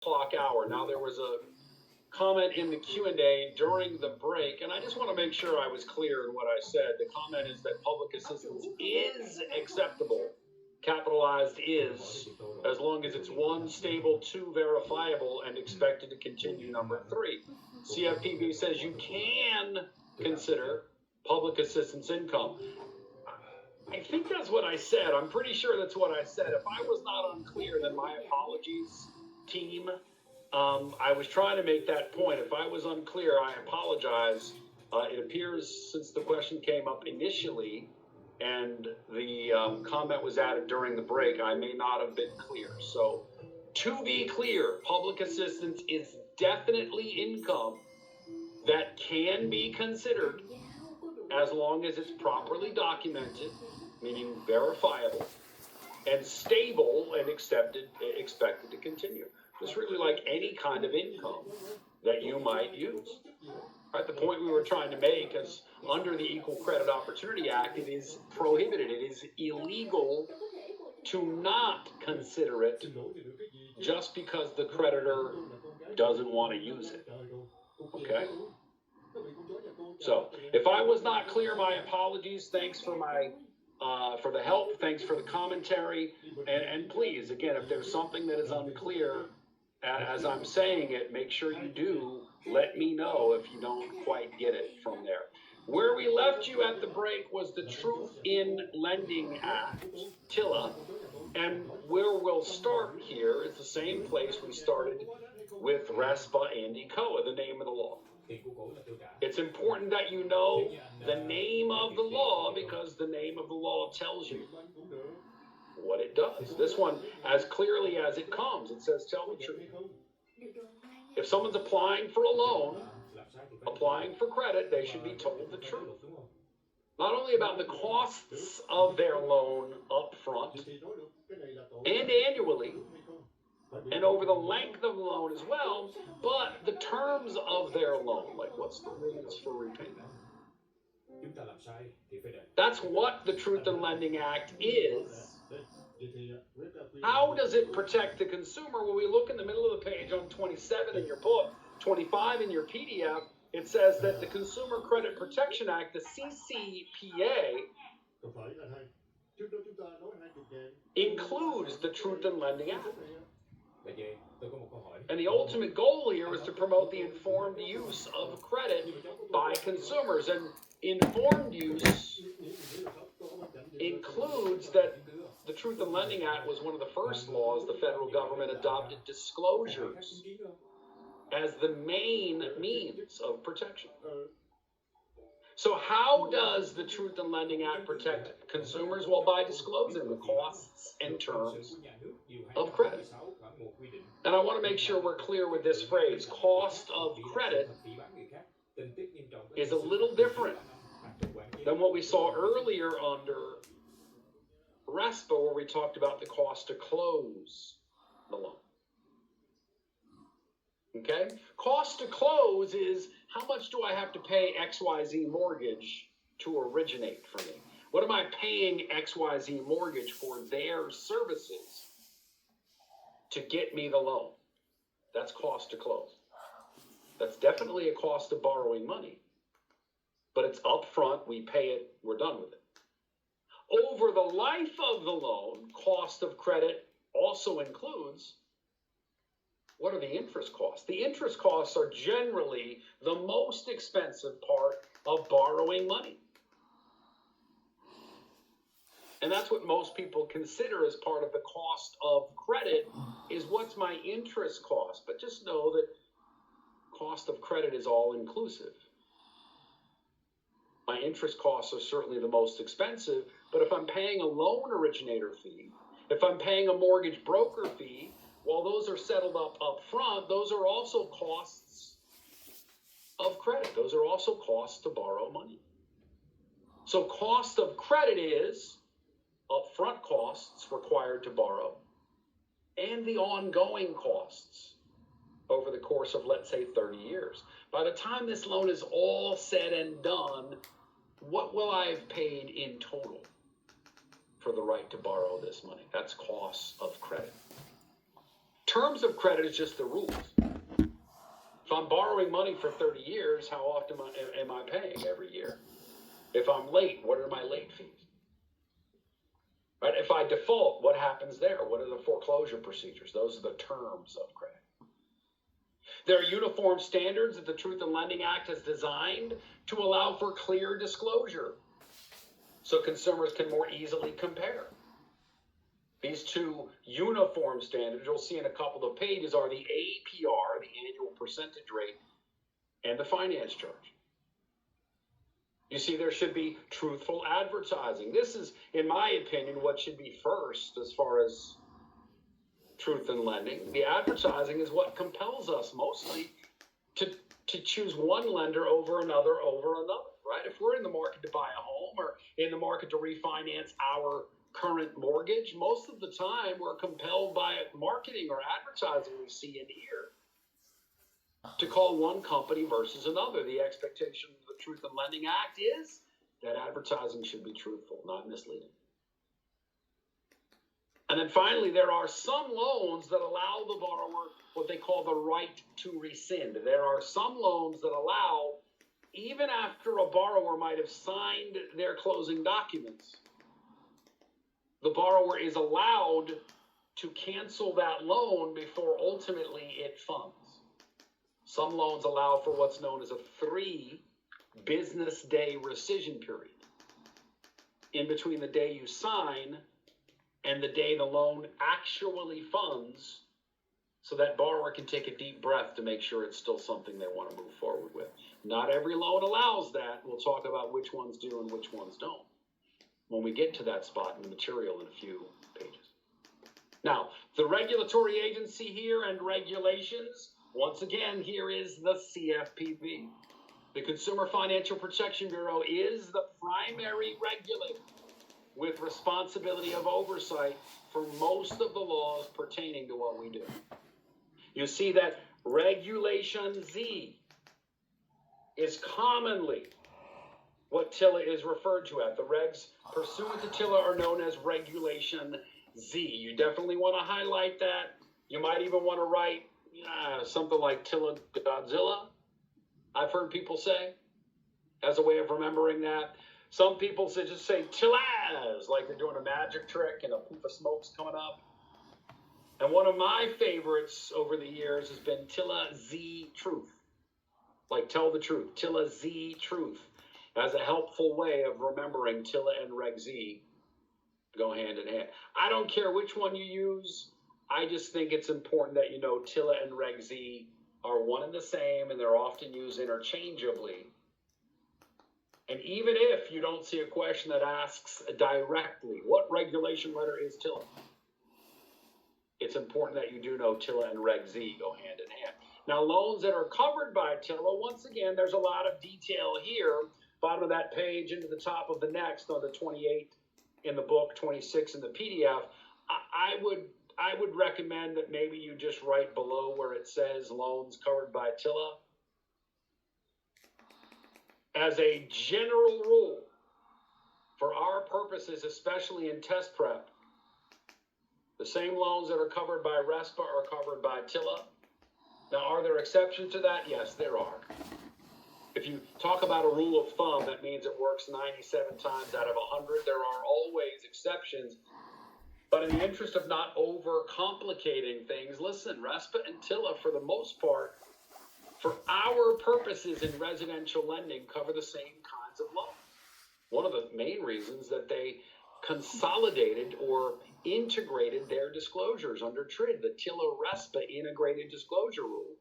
Clock hour. Now, there was a comment in the Q&A during the break, and I just want to make sure I was clear in what I said. The comment is that public assistance is acceptable, capitalized is, as long as it's 1, stable, 2, verifiable, and expected to continue, number 3. CFPB says you can consider public assistance income. I think that's what I said. I'm pretty sure that's what I said. If I was not unclear, then my apologies, team. I was trying to make that point. If I was unclear, I apologize. It appears, since the question came up initially and the comment was added during the break, I may not have been clear. So, to be clear, public assistance is definitely income that can be considered as long as it's properly documented, meaning verifiable, and stable and expected to continue. Just really like any kind of income that you might use. Right? The point we were trying to make is under the Equal Credit Opportunity Act, it is prohibited. It is illegal to not consider it just because the creditor doesn't want to use it. Okay? So, if I was not clear, my apologies. Thanks for for the help. Thanks for the commentary. And please, again, if there's something that is unclear as I'm saying it, make sure you do let me know if you don't quite get it from there. Where we left you at the break was the Truth in Lending Act, TILA, and where we'll start here is the same place we started with RESPA and ECOA, the name of the law. It's important that you know the name of the law because the name of the law tells you what it does. This one, as clearly as it comes, it says tell the truth. If someone's applying for a loan, applying for credit, they should be told the truth. Not only about the costs of their loan up front and annually, and over the length of the loan as well, but the terms of their loan, like what's the limits for repayment. That's what the Truth in Lending Act is. How does it protect the consumer? Well, we look in the middle of the page on 27 in your book, 25 in your PDF. It says that the Consumer Credit Protection Act, the CCPA, includes the Truth in Lending Act. And the ultimate goal here is to promote the informed use of credit by consumers. And informed use includes that the Truth in Lending Act was one of the first laws the federal government adopted disclosures as the main means of protection. So how does the Truth in Lending Act protect consumers? Well, by disclosing the costs and terms of credit. And I want to make sure we're clear with this phrase. Cost of credit is a little different than what we saw earlier under RESPA, where we talked about the cost to close the loan. Okay? Cost to close is how much do I have to pay XYZ mortgage to originate for me? What am I paying XYZ mortgage for their services to get me the loan? That's cost to close. That's definitely a cost of borrowing money. But it's upfront, we pay it, we're done with it. Over the life of the loan, cost of credit also includes, what are the interest costs? The interest costs are generally the most expensive part of borrowing money. And that's what most people consider as part of the cost of credit is what's my interest cost. But just know that cost of credit is all inclusive. My interest costs are certainly the most expensive, but if I'm paying a loan originator fee, if I'm paying a mortgage broker fee, while those are settled up front, those are also costs of credit. Those are also costs to borrow money. So cost of credit is upfront costs required to borrow and the ongoing costs over the course of, let's say, 30 years. By the time this loan is all said and done, what will I have paid in total for the right to borrow this money? That's costs of credit. Terms of credit is just the rules. If I'm borrowing money for 30 years, how often am I paying every year? If I'm late, what are my late fees? Right? If I default, what happens there? What are the foreclosure procedures? Those are the terms of credit. There are uniform standards that the Truth in Lending Act has designed to allow for clear disclosure so consumers can more easily compare. These two uniform standards you'll see in a couple of pages are the APR, the annual percentage rate, and the finance charge. You see, there should be truthful advertising. This is, in my opinion, what should be first as far as truth in lending. The advertising is what compels us mostly to choose one lender over another, right? If we're in the market to buy a home or in the market to refinance our current mortgage, most of the time we're compelled by marketing or advertising we see and hear to call one company versus another. The expectation of the Truth in Lending Act is that advertising should be truthful, not misleading. And then finally, there are some loans that allow the borrower what they call the right to rescind. There are some loans that allow, even after a borrower might have signed their closing documents, the borrower is allowed to cancel that loan before ultimately it funds. Some loans allow for what's known as a 3 business day rescission period in between the day you sign and the day the loan actually funds, so that borrower can take a deep breath to make sure it's still something they want to move forward with. Not every loan allows that. We'll talk about which ones do and which ones don't when we get to that spot in the material in a few pages. Now, the regulatory agency here and regulations, once again, here is the CFPB. The Consumer Financial Protection Bureau is the primary regulator with responsibility of oversight for most of the laws pertaining to what we do. You see that Regulation Z is commonly what TILA is referred to as. The regs pursuant to TILA are known as Regulation Z. You definitely want to highlight that. You might even want to write something like TILA Godzilla, I've heard people say, as a way of remembering that. Some people just say TILAZ, like they're doing a magic trick and a poof of smoke's coming up. And one of my favorites over the years has been TILA Z Truth. Like tell the truth, TILA Z Truth, as a helpful way of remembering TILA and Reg Z go hand in hand. I don't care which one you use. I just think it's important that you know TILA and Reg Z are one and the same, and they're often used interchangeably. And even if you don't see a question that asks directly, what regulation letter is TILA? It's important that you do know TILA and Reg Z go hand in hand. Now, loans that are covered by TILA, once again, there's a lot of detail here. Bottom of that page into the top of the next on the 28 in the book, 26 in the PDF. I would recommend that maybe you just write below where it says loans covered by TILA. As a general rule, for our purposes, especially in test prep, the same loans that are covered by RESPA are covered by TILA. Now, are there exceptions to that? Yes, there are. If you talk about a rule of thumb, that means it works 97 times out of 100. There are always exceptions. But in the interest of not over-complicating things, listen, RESPA and TILA, for the most part, for our purposes in residential lending, cover the same kinds of loans. One of the main reasons that they consolidated or integrated their disclosures under TRID, the TILA-RESPA integrated disclosure rule,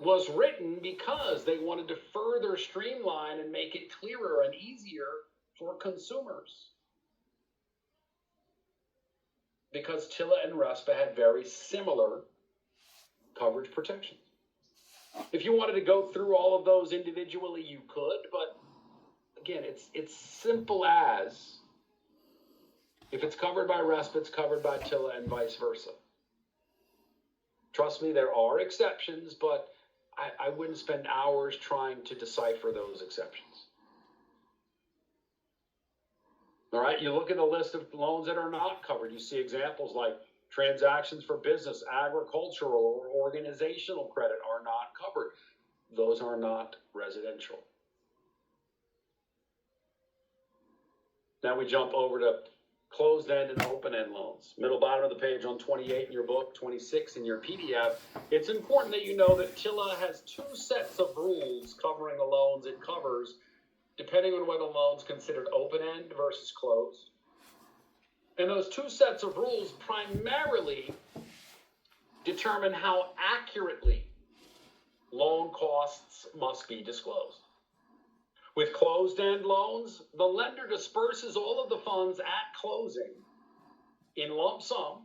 was written because they wanted to further streamline and make it clearer and easier for consumers. Because TILA and RESPA had very similar coverage protections. If you wanted to go through all of those individually, you could, but again, it's simple as if it's covered by RESPA, it's covered by TILA and vice versa. Trust me, there are exceptions, but I wouldn't spend hours trying to decipher those exceptions. All right, you look at the list of loans that are not covered. You see examples like Transactions for business, agricultural, or organizational credit are not covered. Those are not residential. Now we jump over to closed-end and open-end loans. Middle bottom of the page on 28 in your book, 26 in your PDF. It's important that you know that TILA has two sets of rules covering the loans it covers, depending on whether the loan's considered open-end versus closed. And those two sets of rules primarily determine how accurately loan costs must be disclosed. With closed-end loans, the lender disperses all of the funds at closing in lump sum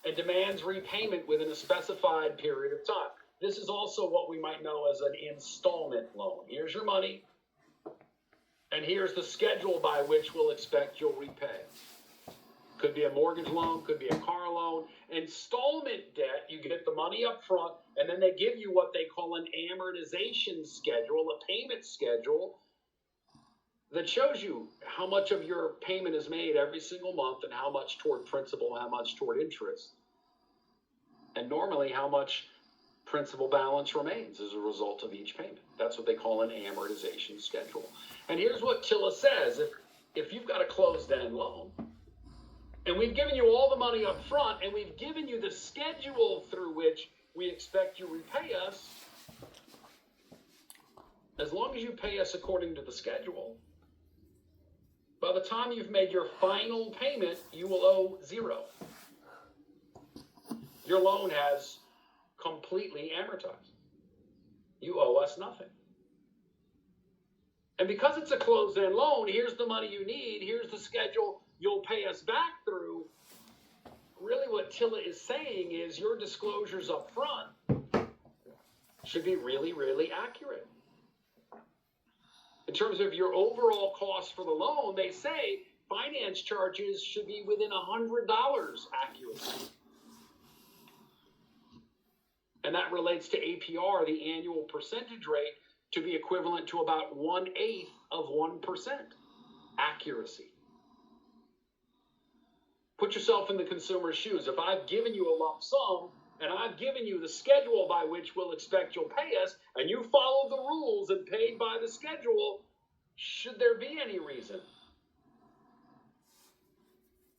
and demands repayment within a specified period of time. This is also what we might know as an installment loan. Here's your money, and here's the schedule by which we'll expect you'll repay. Could be a mortgage loan, could be a car loan. Installment debt, you get the money up front, and then they give you what they call an amortization schedule, a payment schedule, that shows you how much of your payment is made every single month and how much toward principal, how much toward interest. And normally how much principal balance remains as a result of each payment. That's what they call an amortization schedule. And here's what TILA says. If you've got a closed-end loan, and we've given you all the money up front, and we've given you the schedule through which we expect you repay us, as long as you pay us according to the schedule, by the time you've made your final payment, you will owe zero. Your loan has completely amortized. You owe us nothing. And because it's a closed-end loan, here's the money you need, here's the schedule you'll pay us back through. Really what TILA is saying is your disclosures up front should be really, really accurate. In terms of your overall cost for the loan, they say finance charges should be within $100 accuracy. And that relates to APR, the annual percentage rate, to be equivalent to about 1/8 of 1% accuracy. Put yourself in the consumer's shoes. If I've given you a lump sum, and I've given you the schedule by which we'll expect you'll pay us, and you follow the rules and paid by the schedule, should there be any reason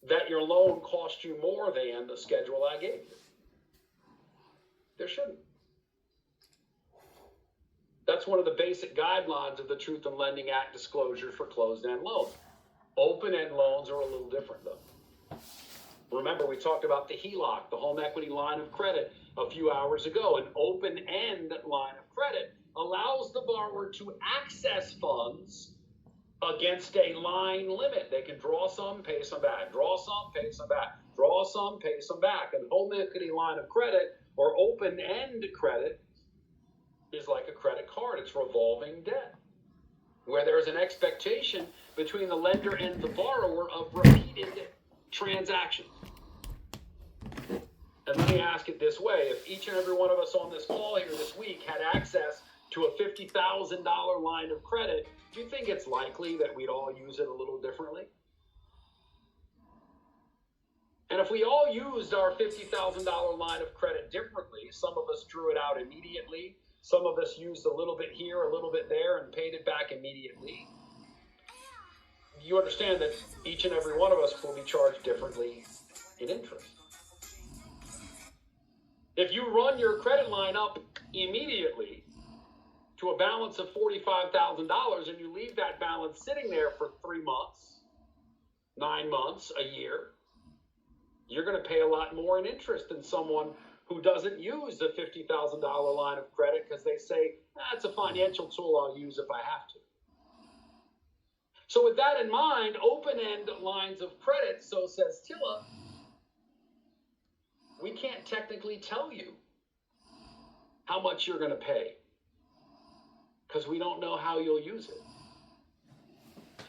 that your loan cost you more than the schedule I gave you? There shouldn't. That's one of the basic guidelines of the Truth in Lending Act disclosure for closed-end loans. Open-end loans are a little different, though. Remember, we talked about the HELOC, the home equity line of credit, a few hours ago. An open-end line of credit allows the borrower to access funds against a line limit. They can draw some, pay some back, draw some, pay some back, draw some, pay some back. An home equity line of credit or open-end credit is like a credit card. It's revolving debt, where there's an expectation between the lender and the borrower of repeated transactions. And let me ask it this way. If each and every one of us on this call here this week had access to a $50,000 line of credit, do you think it's likely that we'd all use it a little differently? And if we all used our $50,000 line of credit differently, some of us drew it out immediately, some of us used a little bit here, a little bit there, and paid it back immediately, you understand that each and every one of us will be charged differently in interest. If you run your credit line up immediately to a balance of $45,000 and you leave that balance sitting there for 3 months, 9 months, a year, you're going to pay a lot more in interest than someone who doesn't use the $50,000 line of credit because they say, it's a financial tool I'll use if I have to. So with that in mind, open-end lines of credit, so says TILA, we can't technically tell you how much you're going to pay because we don't know how you'll use it.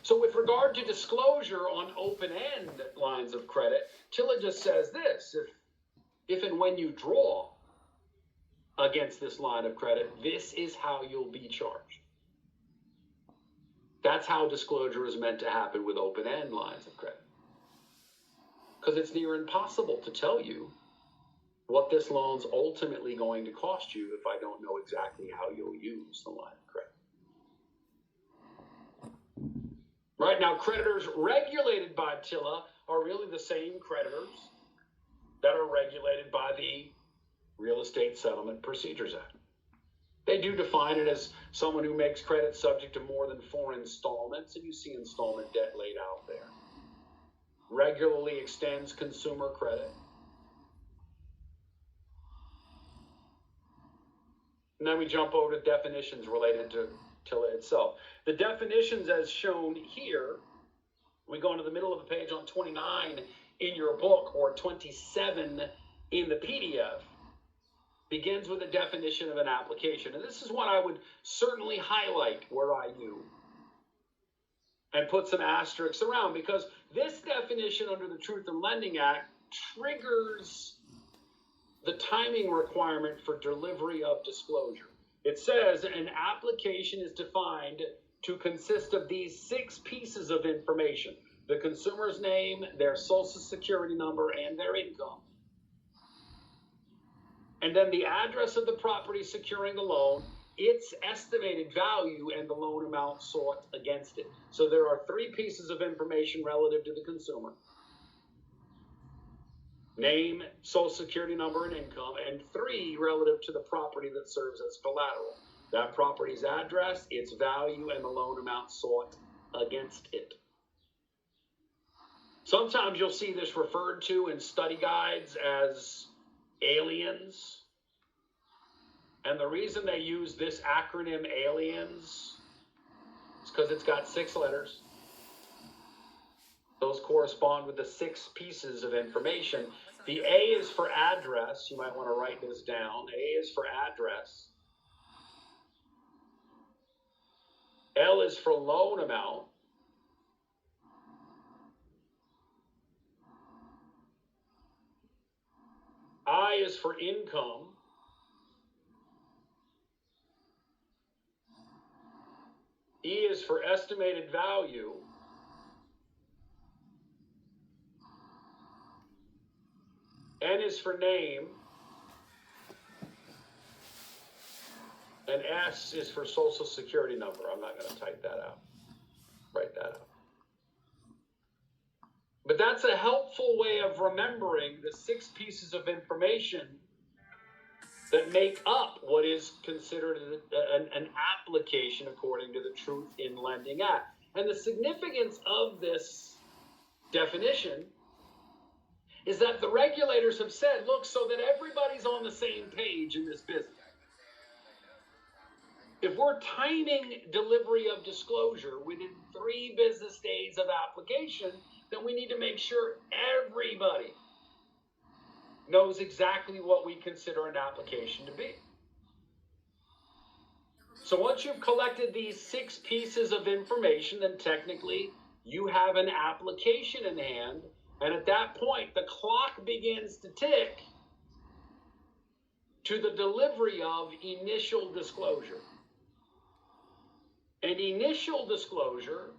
So with regard to disclosure on open-end lines of credit, TILA just says this: if and when you draw against this line of credit, this is how you'll be charged. That's how disclosure is meant to happen with open-end lines of credit. because it's near impossible to tell you what this loan's ultimately going to cost you if I don't know exactly how you'll use the line of credit. Right now, creditors regulated by TILA are really the same creditors that are regulated by the Real Estate Settlement Procedures Act. They do define it as someone who makes credit subject to more than 4 installments, and you see installment debt laid out there. Regularly extends consumer credit. And then we jump over to definitions related to TILA itself. The definitions as shown here, we go into the middle of the page on 29 in your book or 27 in the PDF, begins with a definition of an application. And this is what I would certainly highlight were I you, and put some asterisks around, because this definition under the Truth in Lending Act triggers the timing requirement for delivery of disclosure. It says an application is defined to consist of these 6 pieces of information: the consumer's name, their social security number, and their income. And then the address of the property securing the loan, its estimated value, and the loan amount sought against it. So there are 3 pieces of information relative to the consumer: name, social security number, and income, and 3 relative to the property that serves as collateral: that property's address, its value, and the loan amount sought against it. Sometimes you'll see this referred to in study guides as aliens. And the reason they use this acronym aliens is because it's got 6 letters. Those correspond with the 6 pieces of information. The A is for address. You might want to write this down. A is for address. L is for loan amount. I is for income. E is for estimated value. N is for name. And S is for social security number. I'm not going to type that out. Write that out. But that's a helpful way of remembering the 6 pieces of information that make up what is considered an application according to the Truth in Lending Act. And the significance of this definition is that the regulators have said, look, so that everybody's on the same page in this business, if we're timing delivery of disclosure within 3 business days of application, then we need to make sure everybody knows exactly what we consider an application to be. So once you've collected these 6 pieces of information, then technically you have an application in hand, and at that point the clock begins to tick to the delivery of initial disclosure. And initial disclosure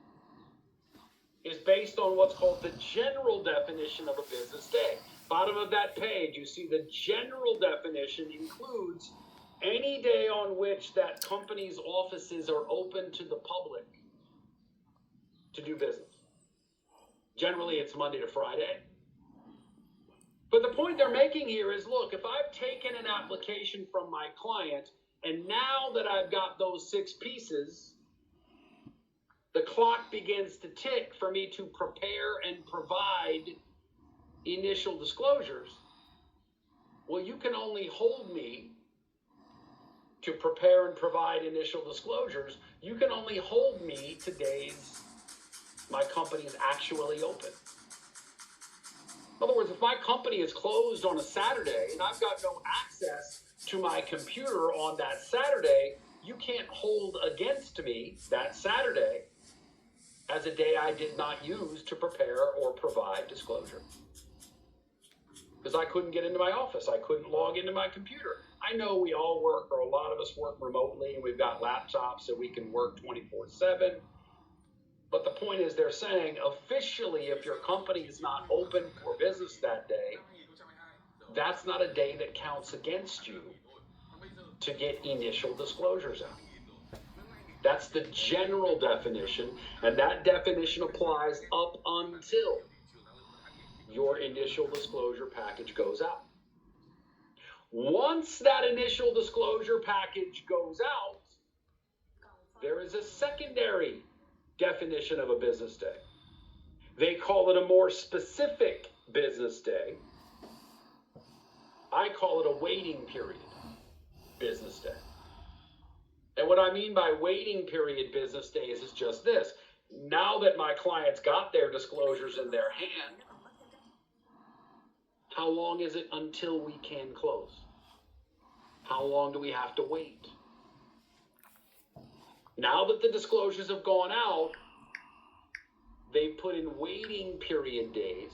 is based on what's called the general definition of a business day. Bottom of that page, you see the general definition includes any day on which that company's offices are open to the public to do business. Generally, it's Monday to Friday. But the point they're making here is, look, if I've taken an application from my client, and now that I've got those 6 pieces, the clock begins to tick for me to prepare and provide initial disclosures. Well, you can only hold me to prepare and provide initial disclosures. You can only hold me to days my company is actually open. In other words, if my company is closed on a Saturday and I've got no access to my computer on that Saturday, you can't hold against me that Saturday as a day I did not use to prepare or provide disclosure. Because I couldn't get into my office. I couldn't log into my computer. I know we all work, or a lot of us work remotely, and we've got laptops so we can work 24/7. But the point is, they're saying officially, if your company is not open for business that day, that's not a day that counts against you to get initial disclosures out. That's the general definition, and that definition applies up until your initial disclosure package goes out. Once that initial disclosure package goes out, there is a secondary definition of a business day. They call it a more specific business day. I call it a waiting period business day. And what I mean by waiting period business days is just this. Now that my clients got their disclosures in their hand, how long is it until we can close? How long do we have to wait? Now that the disclosures have gone out, they've put in waiting period days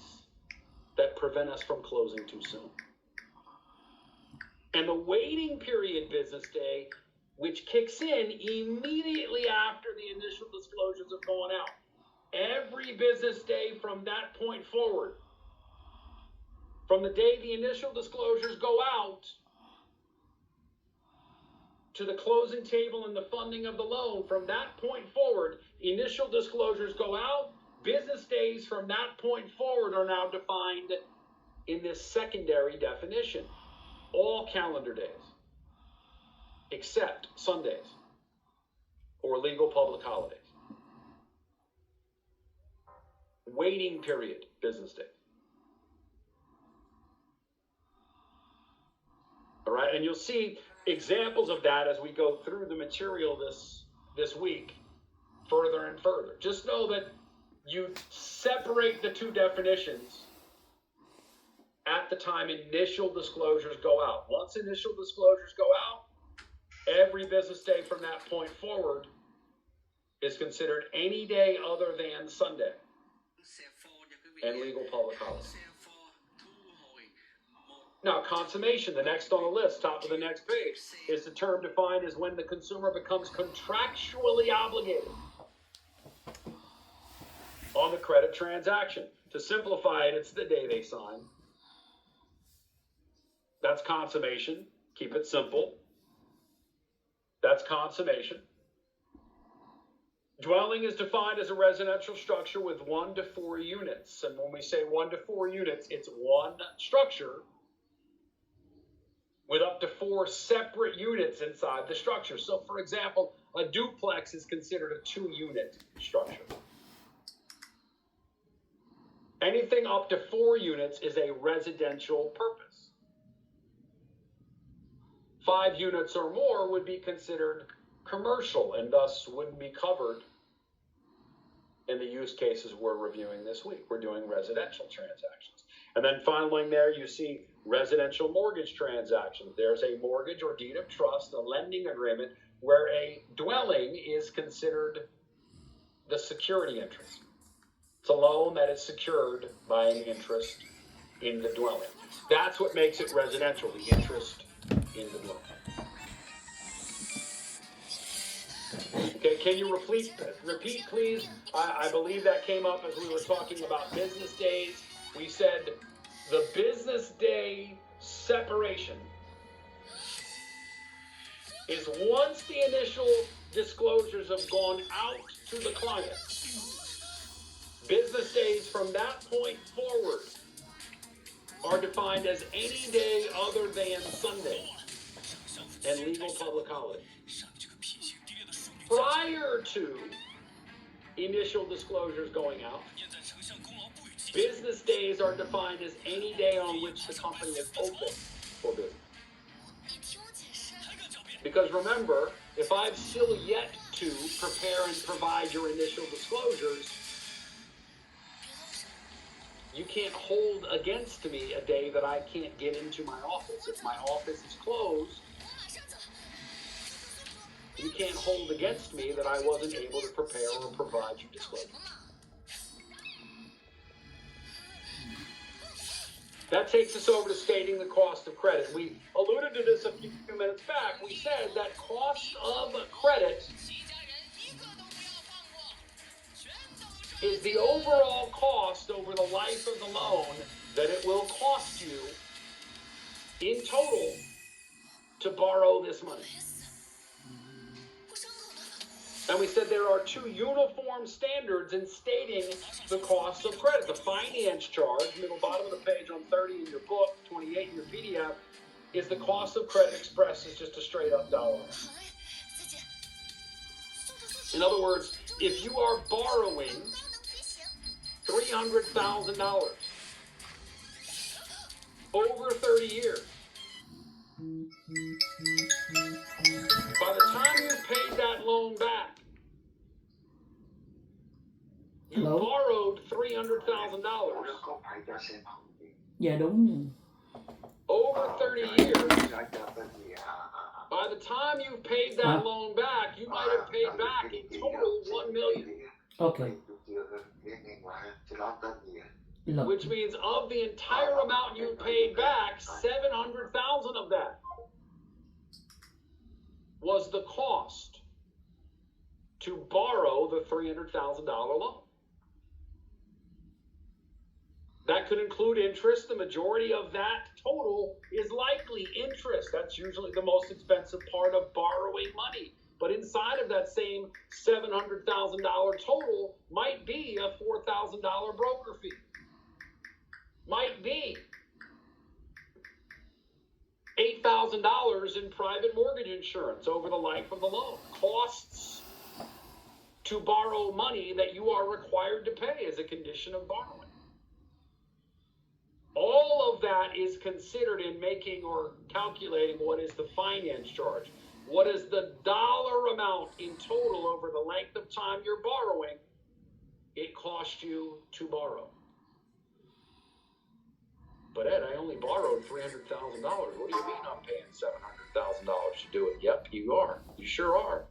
that prevent us from closing too soon. And the waiting period business day, which kicks in immediately after the initial disclosures have gone out. Every business day from that point forward, from the day the initial disclosures go out to the closing table and the funding of the loan, from that point forward, initial disclosures go out. Business days from that point forward are now defined in this secondary definition. All calendar days, except Sundays or legal public holidays. Waiting period business day. All right, and you'll see examples of that as we go through the material this week further and further. Just know that you separate the two definitions at the time initial disclosures go out. Once initial disclosures go out, every business day from that point forward is considered any day other than Sunday and legal public holiday. Now, consummation, the next on the list, top of the next page, is the term defined as when the consumer becomes contractually obligated on the credit transaction. To simplify it, it's the day they sign. That's consummation. Keep it simple. That's consummation. Dwelling is defined as a residential structure with 1 to 4 units. And when we say 1 to 4 units, it's one structure with up to 4 separate units inside the structure. So, for example, a duplex is considered a 2-unit structure. Anything up to 4 units is a residential purpose. 5 units or more would be considered commercial and thus wouldn't be covered in the use cases we're reviewing this week. We're doing residential transactions. And then following there, you see residential mortgage transactions. There's a mortgage or deed of trust, a lending agreement, where a dwelling is considered the security interest. It's a loan that is secured by an interest in the dwelling. That's what makes it residential, the interest in the dwelling. Okay, can you repeat please? I believe that came up as we were talking about business days. We said the business day separation is once the initial disclosures have gone out to the client. Business days from that point forward are defined as any day other than Sunday and legal public holiday. Prior to initial disclosures going out, business days are defined as any day on which the company is open for business. Because remember, if I've still yet to prepare and provide your initial disclosures, you can't hold against me a day that I can't get into my office. If my office is closed, you can't hold against me that I wasn't able to prepare or provide you disclosure. That takes us over to stating the cost of credit. We alluded to this a few minutes back. We said that cost of credit is the overall cost over the life of the loan that it will cost you in total to borrow this money. And we said there are two uniform standards in stating the cost of credit. The finance charge, middle bottom of the page on 30 in your book, 28 in your PDF, is the cost of credit expressed as just a straight up dollar. In other words, if you are borrowing $300,000 over 30 years, by the time you've paid that loan back, you borrowed $300,000 Dạ đúng. over 30 years. By the time you've paid that loan back, you might have paid back in total $1 million. Okay. Look. Which means of the entire amount you paid back, $700,000 of that was the cost to borrow the $300,000 loan. That could include interest. The majority of that total is likely interest. That's usually the most expensive part of borrowing money. But inside of that same $700,000 total might be a $4,000 broker fee. Might be $8,000 in private mortgage insurance over the life of the loan. Costs to borrow money that you are required to pay as a condition of borrowing. All of that is considered in making or calculating what is the finance charge. What is the dollar amount in total over the length of time you're borrowing it cost you to borrow? But Ed, I only borrowed $300,000. What do you mean I'm paying $700,000 to do it? Yep, you are. You sure are.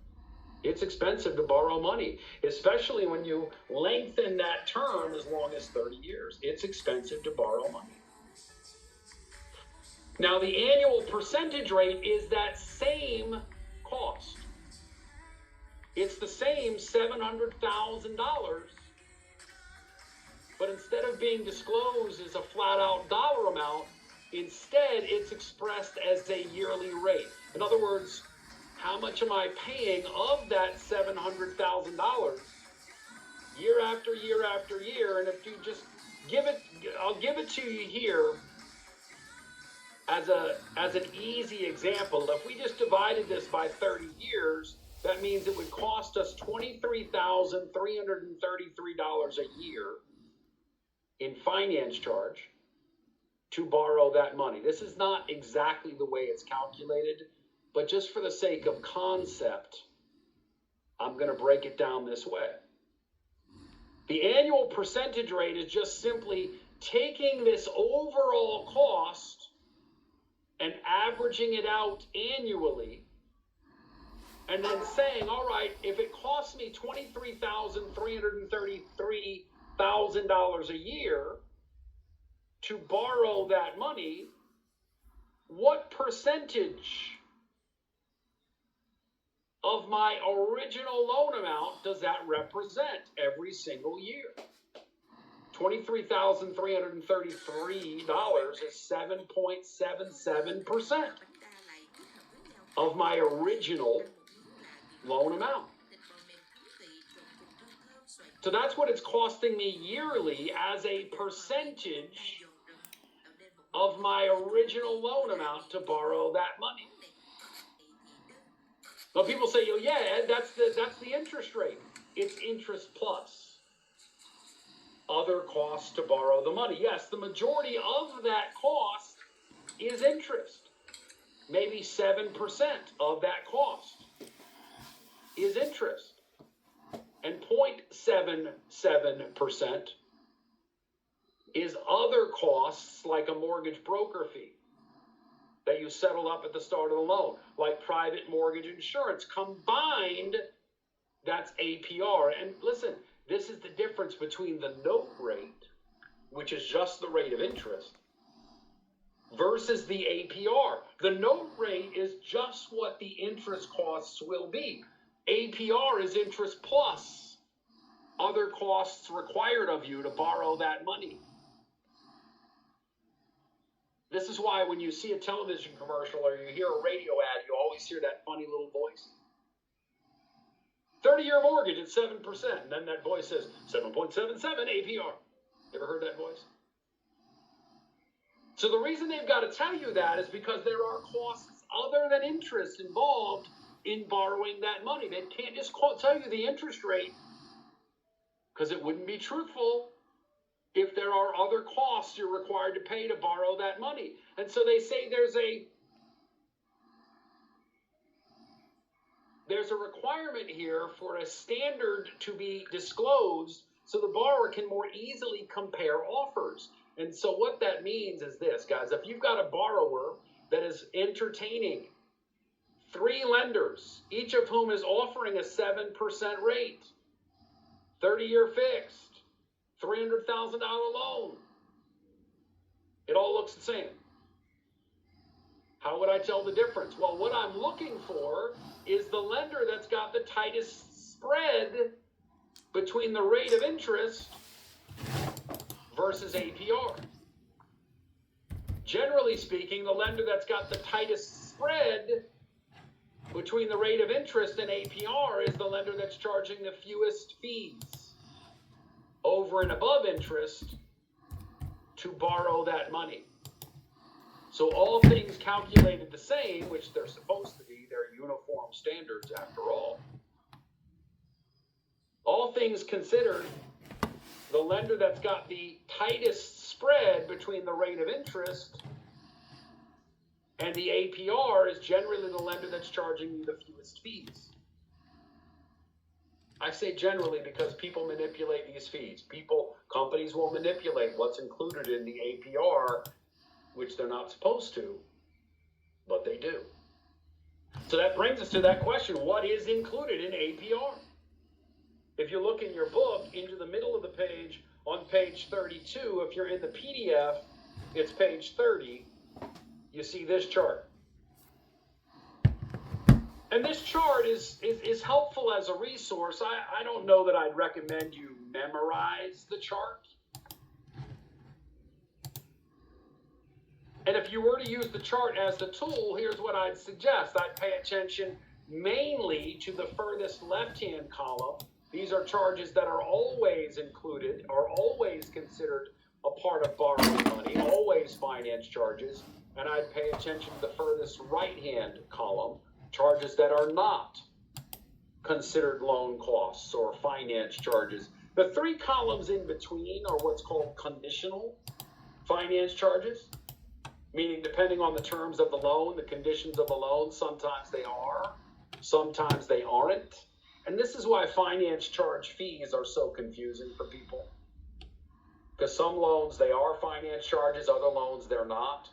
It's expensive to borrow money, especially when you lengthen that term as long as 30 years. It's expensive to borrow money. Now, the annual percentage rate is that same cost. It's the same $700,000, but instead of being disclosed as a flat-out dollar amount, instead it's expressed as a yearly rate. In other words, how much am I paying of that $700,000 year after year after year? And if you just I'll give it to you here as an easy example. If we just divided this by 30 years, that means it would cost us $23,333 a year in finance charge to borrow that money. This is not exactly the way it's calculated, but just for the sake of concept, I'm going to break it down this way. The annual percentage rate is just simply taking this overall cost and averaging it out annually, and then saying, all right, if it costs me $23,333 a year to borrow that money, what percentage of my original loan amount does that represent every single year? $23,333 is 7.77% of my original loan amount. So that's what it's costing me yearly as a percentage of my original loan amount to borrow that money. Well, people say, oh, yeah, Ed, that's the interest rate. It's interest plus other costs to borrow the money. Yes, the majority of that cost is interest. Maybe 7% of that cost is interest. And 0.77% is other costs like a mortgage broker fee that you settle up at the start of the loan, like private mortgage insurance. Combined, that's APR. And listen, this is the difference between the note rate, which is just the rate of interest, versus the APR. The note rate is just what the interest costs will be. APR is interest plus other costs required of you to borrow that money. This is why when you see a television commercial or you hear a radio ad, you always hear that funny little voice. 30-year mortgage at 7%. And then that voice says 7.77 APR. Ever heard that voice? So the reason they've got to tell you that is because there are costs other than interest involved in borrowing that money. They can't just tell you the interest rate because it wouldn't be truthful if there are other costs you're required to pay to borrow that money. And so they say there's a requirement here for a standard to be disclosed so the borrower can more easily compare offers. And so what that means is this, guys. If you've got a borrower that is entertaining 3 lenders, each of whom is offering a 7% rate, 30-year fixed, $300,000 loan, it all looks the same. How would I tell the difference? Well, what I'm looking for is the lender that's got the tightest spread between the rate of interest versus APR. Generally speaking, the lender that's got the tightest spread between the rate of interest and APR is the lender that's charging the fewest fees over and above interest to borrow that money. So all things calculated the same, which they're supposed to be, they're uniform standards after all. All things considered, the lender that's got the tightest spread between the rate of interest and the APR is generally the lender that's charging you the fewest fees. I say generally because people manipulate these fees. Companies will manipulate what's included in the APR, which they're not supposed to, but they do. So that brings us to that question, what is included in APR? If you look in your book, into the middle of the page, on page 32, if you're in the PDF, it's page 30, you see this chart. And this chart is helpful as a resource. I don't know that I'd recommend you memorize the chart. And if you were to use the chart as the tool, here's what I'd suggest. I'd pay attention mainly to the furthest left-hand column. These are charges that are always included, are always considered a part of borrowing money, always finance charges. And I'd pay attention to the furthest right-hand column, charges that are not considered loan costs or finance charges. The 3 columns in between are what's called conditional finance charges, meaning depending on the terms of the loan, the conditions of the loan, sometimes they are, sometimes they aren't. And this is why finance charge fees are so confusing for people. Because some loans, they are finance charges, other loans, they're not.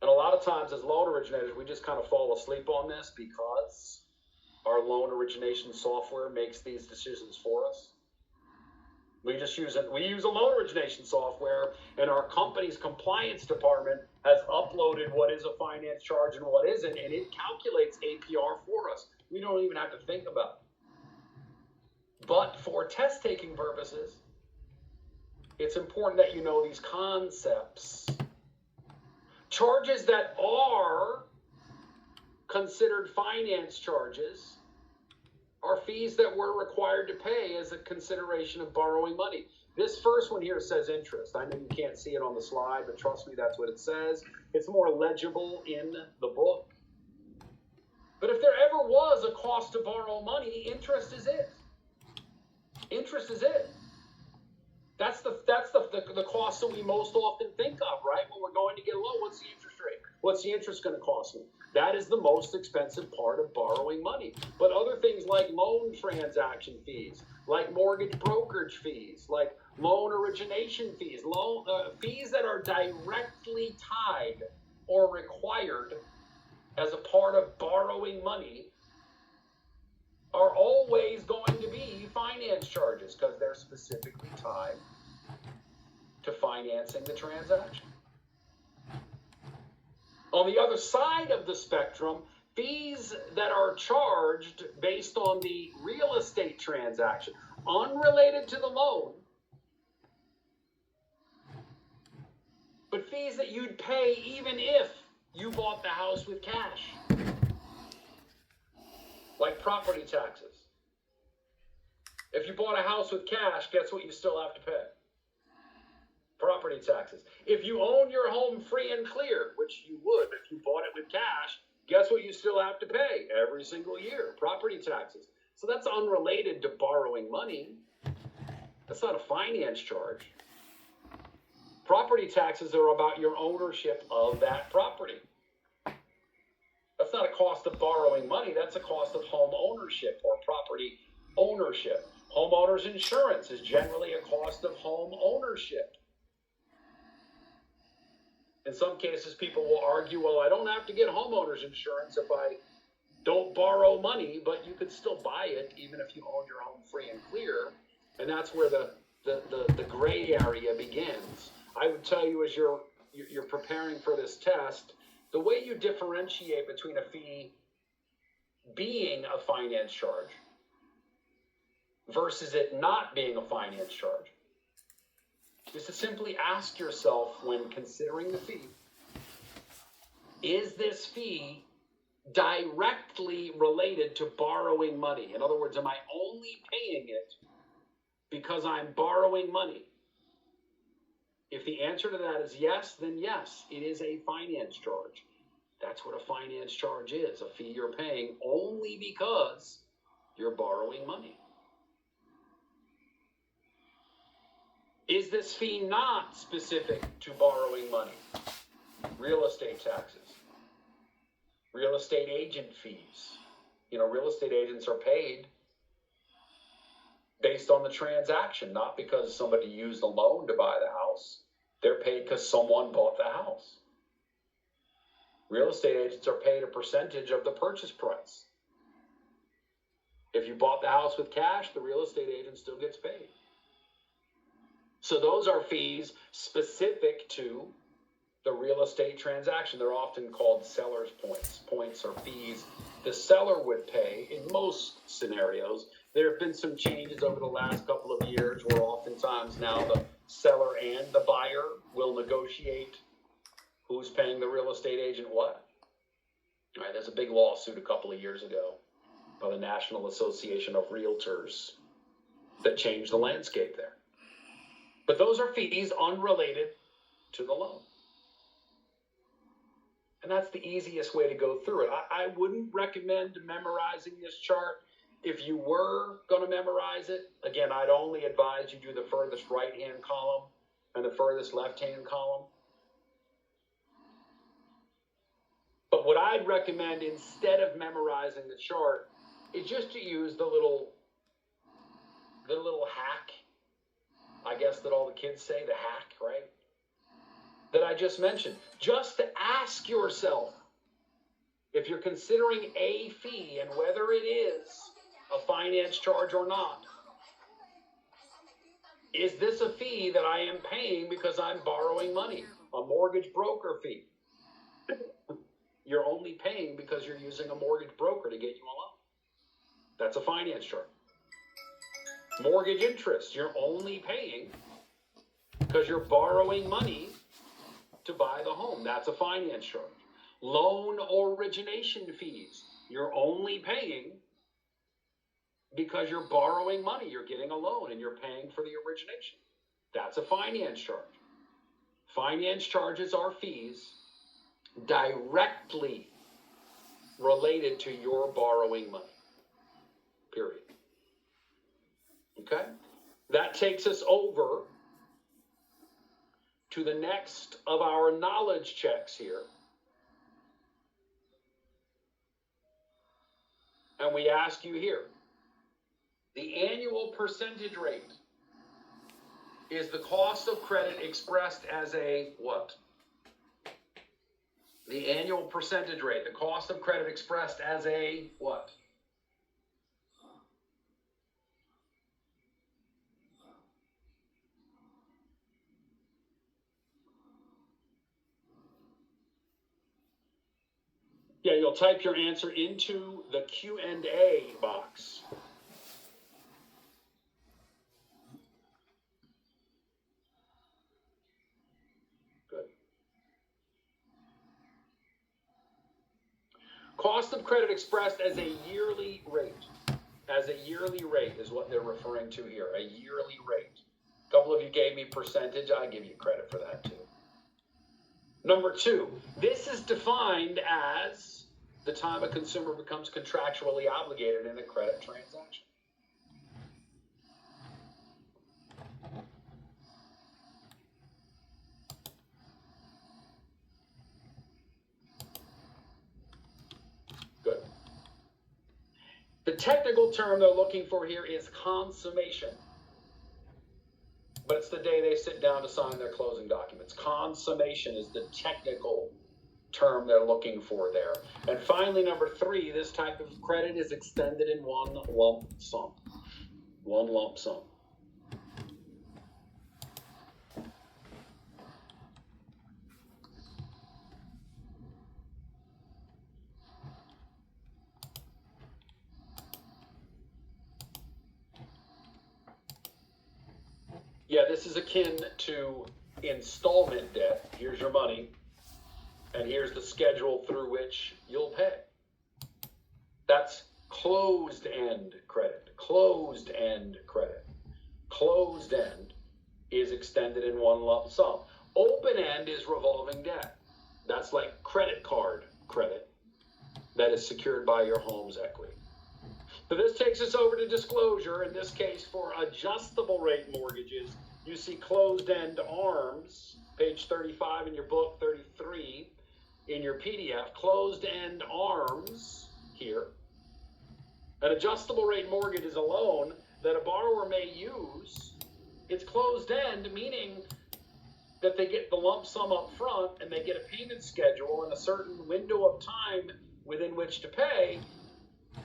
And a lot of times as loan originators, we just kind of fall asleep on this because our loan origination software makes these decisions for us. We use a loan origination software, and our company's compliance department has uploaded what is a finance charge and what isn't, and it calculates APR for us. We don't even have to think about it. But for test-taking purposes, it's important that you know these concepts. Charges that are considered finance charges are fees that we're required to pay as a consideration of borrowing money. This first one here says interest. I know you can't see it on the slide, but trust me, that's what it says. It's more legible in the book. But if there ever was a cost to borrow money, interest is it. Interest is it. That's the cost that we most often think of, right? When we're going to get a loan, what's the interest rate? What's the interest going to cost me? That is the most expensive part of borrowing money. But other things like loan transaction fees, like mortgage brokerage fees, like loan origination fees, fees that are directly tied or required as a part of borrowing money are always going to be finance charges because they're specifically tied to financing the transaction. On the other side of the spectrum, fees that are charged based on the real estate transaction, unrelated to the loan, but fees that you'd pay even if you bought the house with cash, like property taxes. If you bought a house with cash, guess what you still have to pay? Property taxes. If you own your home free and clear, which you would if you bought it with cash, guess what you still have to pay every single year? Property taxes. So that's unrelated to borrowing money. That's not a finance charge. Property taxes are about your ownership of that property. That's not a cost of borrowing money. That's a cost of home ownership or property ownership. Homeowners insurance is generally a cost of home ownership. In some cases, people will argue, well, I don't have to get homeowners insurance if I don't borrow money, but you could still buy it even if you own your home free and clear. And that's where the gray area begins. I would tell you as you're preparing for this test, the way you differentiate between a fee being a finance charge versus it not being a finance charge is to simply ask yourself when considering the fee, is this fee directly related to borrowing money? In other words, am I only paying it because I'm borrowing money? If the answer to that is yes, then yes, it is a finance charge. That's what a finance charge is, a fee you're paying only because you're borrowing money. Is this fee not specific to borrowing money? Real estate taxes, real estate agent fees. Real estate agents are paid based on the transaction, not because somebody used a loan to buy the house. They're paid because someone bought the house. Real estate agents are paid a percentage of the purchase price. If you bought the house with cash, the real estate agent still gets paid. So those are fees specific to the real estate transaction. They're often called seller's points. Points are fees the seller would pay in most scenarios. There have been some changes over the last couple of years where oftentimes now the seller and the buyer will negotiate who's paying the real estate agent what. All right, there's a big lawsuit a couple of years ago by the National Association of Realtors that changed the landscape there. But those are fees unrelated to the loan. And that's the easiest way to go through it. I wouldn't recommend memorizing this chart. If you were going to memorize it, again, I'd only advise you do the furthest right-hand column and the furthest left-hand column. But what I'd recommend instead of memorizing the chart is just to use the little hack, I guess that all the kids say, the hack, right? That I just mentioned. Just to ask yourself, if you're considering a fee and whether it is a finance charge or not, is this a fee that I am paying because I'm borrowing money? A mortgage broker fee. You're only paying because you're using a mortgage broker to get you a loan. That's a finance charge. Mortgage interest, you're only paying because you're borrowing money to buy the home. That's a finance charge. Loan origination fees, you're only paying because you're borrowing money. You're getting a loan and you're paying for the origination. That's a finance charge. Finance charges are fees directly related to your borrowing money. Period. Okay? That takes us over to the next of our knowledge checks here. And we ask you here, the annual percentage rate is the cost of credit expressed as a what? The annual percentage rate, the cost of credit expressed as a what? Yeah, you'll type your answer into the Q&A box. Good. Cost of credit expressed as a yearly rate. As a yearly rate is what they're referring to here, a yearly rate. A couple of you gave me percentage. I give you credit for that too. Number 2, this is defined as the time a consumer becomes contractually obligated in a credit transaction. Good. The technical term they're looking for here is consummation. But it's the day they sit down to sign their closing documents. Consummation is the technical term they're looking for there. And finally, number 3, this type of credit is extended in one lump sum. One lump sum. Yeah, this is akin to installment debt. Here's your money, and here's the schedule through which you'll pay. That's closed-end credit. Closed-end credit. Closed-end is extended in one lump sum. Open-end is revolving debt. That's like credit card credit that is secured by your home's equity. So this takes us over to disclosure. In this case, for adjustable rate mortgages, you see closed-end ARMs, page 35 in your book, 33 in your PDF. Closed-end ARMs here. An adjustable rate mortgage is a loan that a borrower may use. It's closed-end, meaning that they get the lump sum up front and they get a payment schedule and a certain window of time within which to pay.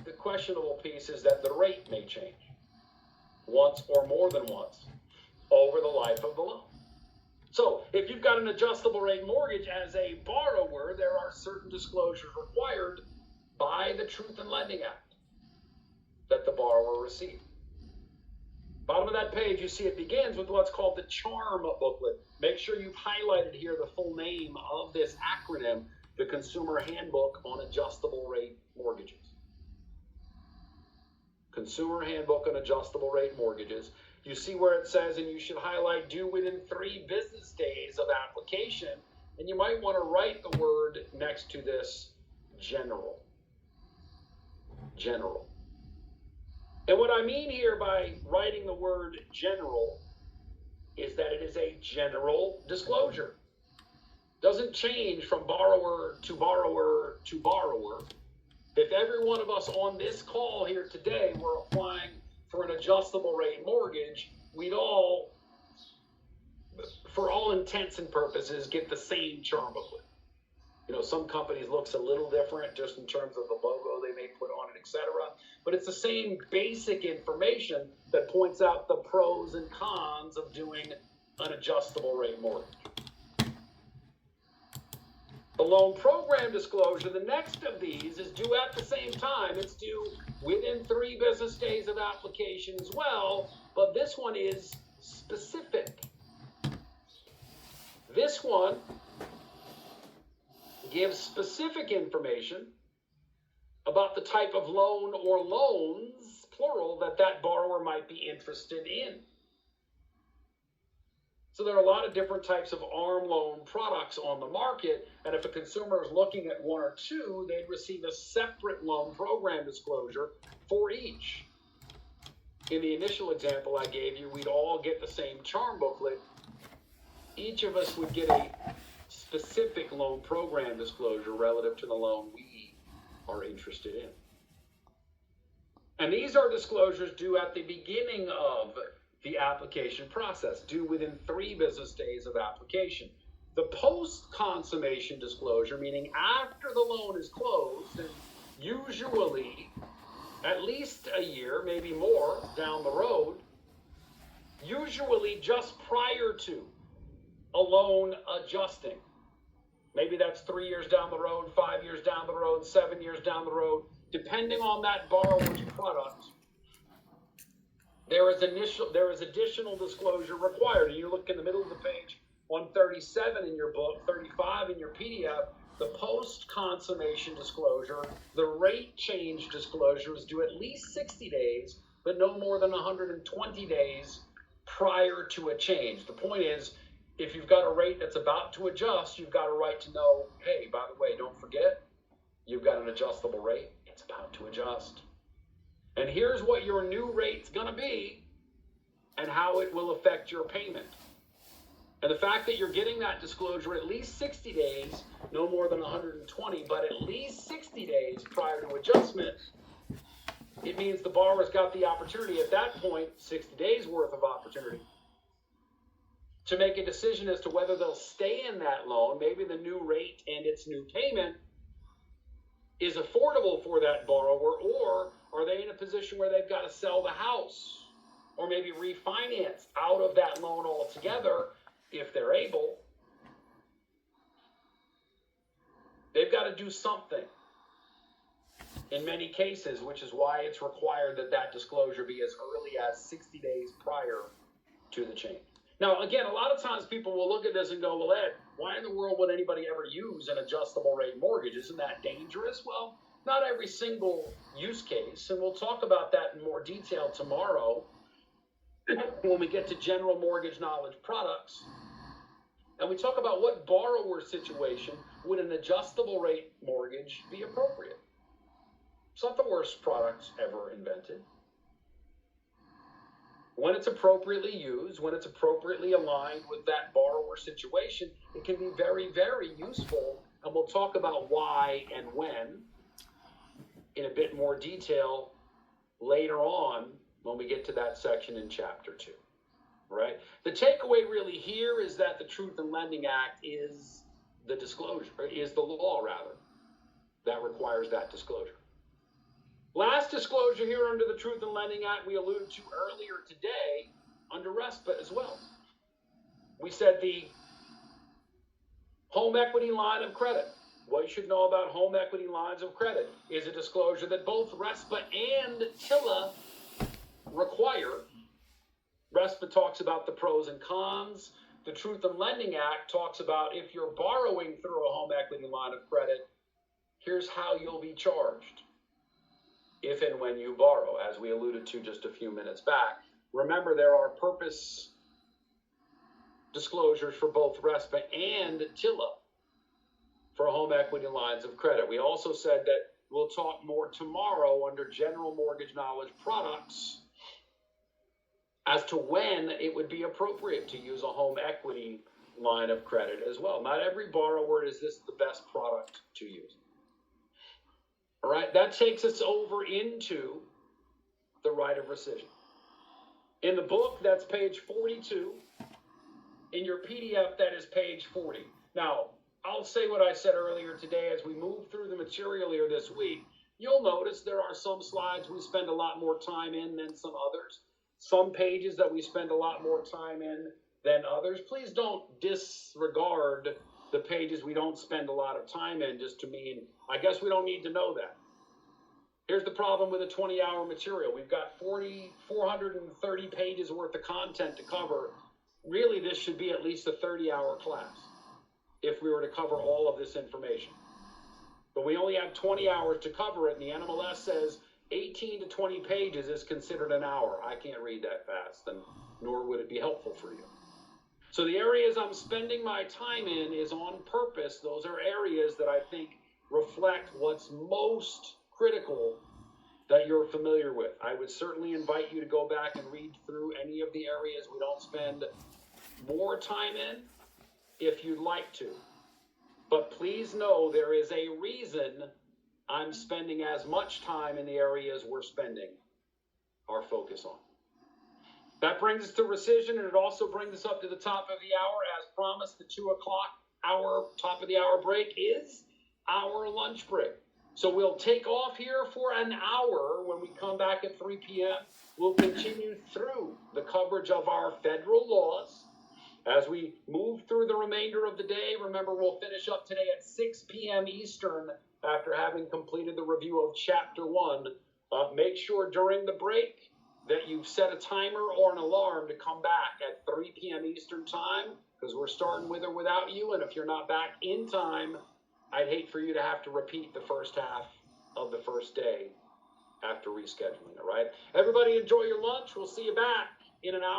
The questionable piece is that the rate may change once or more than once over the life of the loan. So if you've got an adjustable rate mortgage as a borrower, there are certain disclosures required by the Truth in Lending Act that the borrower received. Bottom of that page, you see it begins with what's called the CHARM booklet. Make sure you've highlighted here the full name of this acronym, the Consumer Handbook on Adjustable Rate Mortgages. Consumer Handbook on Adjustable Rate Mortgages. You see where it says, and you should highlight, due within 3 business days of application, and you might want to write the word next to this, general. General. And what I mean here by writing the word general is that it is a general disclosure. Doesn't change from borrower to borrower to borrower. If every one of us on this call here today were applying for an adjustable rate mortgage, we'd all, for all intents and purposes, get the same CHARM booklet. You know, some companies looks a little different just in terms of the logo they may put on it, etc. But it's the same basic information that points out the pros and cons of doing an adjustable rate mortgage. The loan program disclosure, the next of these, is due at the same time. It's due within 3 business days of application as well, but this one is specific. This one gives specific information about the type of loan or loans, plural, that borrower might be interested in. So there are a lot of different types of ARM loan products on the market, and if a consumer is looking at 1 or 2, they'd receive a separate loan program disclosure for each. In the initial example I gave you, we'd all get the same CHARM booklet. Each of us would get a specific loan program disclosure relative to the loan we are interested in. And these are disclosures due at the beginning of the application process, due within 3 business days of application. The post-consummation disclosure, meaning after the loan is closed, and usually at least a year, maybe more down the road, usually just prior to a loan adjusting, Maybe that's 3 years down the road, 5 years down the road, 7 years down the road. Depending on that borrower's product, there is additional disclosure required. And you look in the middle of the page, 137 in your book, 35 in your PDF, the post-consummation disclosure, the rate change disclosure is due at least 60 days, but no more than 120 days prior to a change. The point is, if you've got a rate that's about to adjust, you've got a right to know, hey, by the way, don't forget, you've got an adjustable rate. It's about to adjust. And here's what your new rate's going to be and how it will affect your payment. And the fact that you're getting that disclosure at least 60 days, no more than 120, but at least 60 days prior to adjustment, it means the borrower's got the opportunity at that point, 60 days worth of opportunity, to make a decision as to whether they'll stay in that loan. Maybe the new rate and its new payment is affordable for that borrower, or are they in a position where they've got to sell the house or maybe refinance out of that loan altogether if they're able. They've got to do something in many cases, which is why it's required that that disclosure be as early as 60 days prior to the change. Now, again, a lot of times people will look at this and go, well, Ed, why in the world would anybody ever use an adjustable rate mortgage? Isn't that dangerous? Well, not every single use case, and we'll talk about that in more detail tomorrow when we get to general mortgage knowledge products. And we talk about what borrower situation would an adjustable rate mortgage be appropriate. It's not the worst product ever invented. When it's appropriately used, when it's appropriately aligned with that borrower situation, it can be very, very useful. And we'll talk about why and when in a bit more detail later on when we get to that section in chapter 2. Right? The takeaway really here is that the Truth in Lending Act is the disclosure, is the law rather, that requires that disclosure. Last disclosure here under the Truth in Lending Act we alluded to earlier today under RESPA as well. We said the home equity line of credit. What you should know about home equity lines of credit is a disclosure that both RESPA and TILA require. RESPA talks about the pros and cons. The Truth in Lending Act talks about if you're borrowing through a home equity line of credit, here's how you'll be charged if and when you borrow, as we alluded to just a few minutes back. Remember, there are purpose disclosures for both RESPA and TILA for home equity lines of credit. We also said that we'll talk more tomorrow under general mortgage knowledge products as to when it would be appropriate to use a home equity line of credit as well. Not every borrower is this the best product to use. All right, that takes us over into the right of rescission. In the book, that's page 42. In your PDF, that is page 40. Now, I'll say what I said earlier today as we move through the material here this week. You'll notice there are some slides we spend a lot more time in than some others. Some pages that we spend a lot more time in than others. Please don't disregard the pages we don't spend a lot of time in just to mean, I guess we don't need to know that. Here's the problem with a 20-hour material. We've got 430 pages worth of content to cover. Really, this should be at least a 30-hour class if we were to cover all of this information. But we only have 20 hours to cover it, and the NMLS says 18 to 20 pages is considered an hour. I can't read that fast, and nor would it be helpful for you. So the areas I'm spending my time in is on purpose. Those are areas that I think reflect what's most critical that you're familiar with. I would certainly invite you to go back and read through any of the areas we don't spend more time in if you'd like to. But please know there is a reason I'm spending as much time in the areas we're spending our focus on. That brings us to rescission, and it also brings us up to the top of the hour. As promised, the 2 o'clock hour, top of the hour break is our lunch break. So we'll take off here for an hour. When we come back at 3 p.m., we'll continue through the coverage of our federal laws As we move through the remainder of the day, remember we'll finish up today at 6 p.m. Eastern after having completed the review of Chapter 1. Make sure during the break that you've set a timer or an alarm to come back at 3 p.m. Eastern time, because we're starting with or without you, and if you're not back in time, I'd hate for you to have to repeat the first half of the first day after rescheduling, all right? Everybody enjoy your lunch. We'll see you back in an hour.